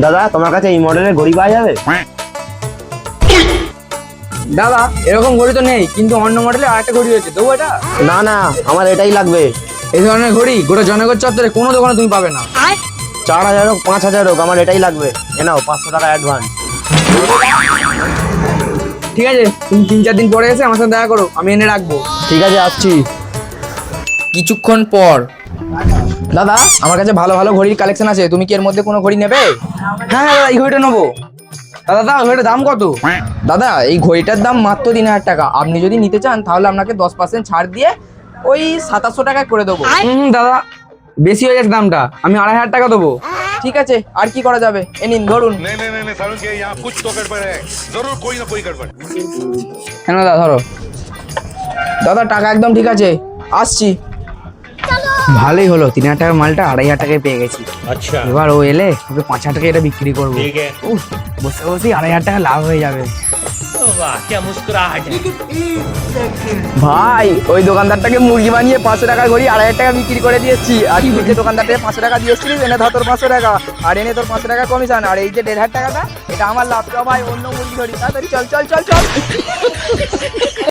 দাদা তোমার কাছে এই মডেলের ঘড়ি পাওয়া যাবে? দাদা এরকম ঘড়ি তো নেই, কিন্তু অন্য মডেলে আরেকটা ঘড়ি রয়েছে, দেবো এটা? না না, আমার এটাই লাগবে। এই ধরনের ঘড়ি গোটা জনগণ চত্বরে কোনো দোকানে তুমি পাবে না। 4000 হোক 5000 হোক, আমার এটাই লাগবে। এ নাও 500 টাকা অ্যাডভান্স। ঠিক আছে, তুমি 3-4 দিন পরে এসে আমার সাথে দেখা করো, আমি এনে রাখবো। ঠিক আছে, আসছি। কিছুক্ষণ পর। দাদা আমার কাছে ভালো ভালো ঘড়ির কালেকশন আছে, তুমি কি এর মধ্যে কোনো ঘড়ি নেবে? হ্যাঁ দাদা, এই ঘড়িটা নেবো। দাদা দাদা ঘড়িটার দাম কত? দাদা এই ঘড়িটার দাম মাত্র 3000 টাকা। আপনি যদি নিতে চান তাহলে আপনাকে 10% ছাড় দিয়ে ওই 2700 টাকায় করে দেবো। দাদা বেশি হয়ে যাচ্ছে দামটা, আমি 2500 টাকা দেবো। ঠিক আছে, আর কি করা যাবে, এ নিন ধরুন। नहीं नहीं नहीं नहीं सारुण के यहाँ कुछ तो गड़बड़ है, जरूर कोई ना कोई गड़बड़। কেন দাদা ধরো। দাদা টাকা একদম ঠিক আছে, আসছি। ভালোই হলো, 3000 টাকার মালটা 2500 টাকায় পেয়ে গেছি। अच्छा এবার ও এলে ওকে 5000 টাকা এটা বিক্রি করবো। ठीक है। উফ, বসে বসেই 2500 টাকা লাভ হয়ে যাবে। वाह क्या मुस्कुराहट है। ভাই ওই দোকানদারটাকে মুরগি বানিয়ে 500 টাকা ঘড়ি 2500 টাকা বিক্রি করে দিয়েছি। আর তুই যে দোকানদারটাকে 500 টাকা দিয়েছিলিস, এনে ধর তোর 500 টাকা, আর এনে তোর 500 টাকা কমিশন, আর এই যে 1500 টাকাটা এটা আমার লাভ। তো ভাই অন্য মুরগি ধরি, তাড়াতাড়ি চল চল চল চল।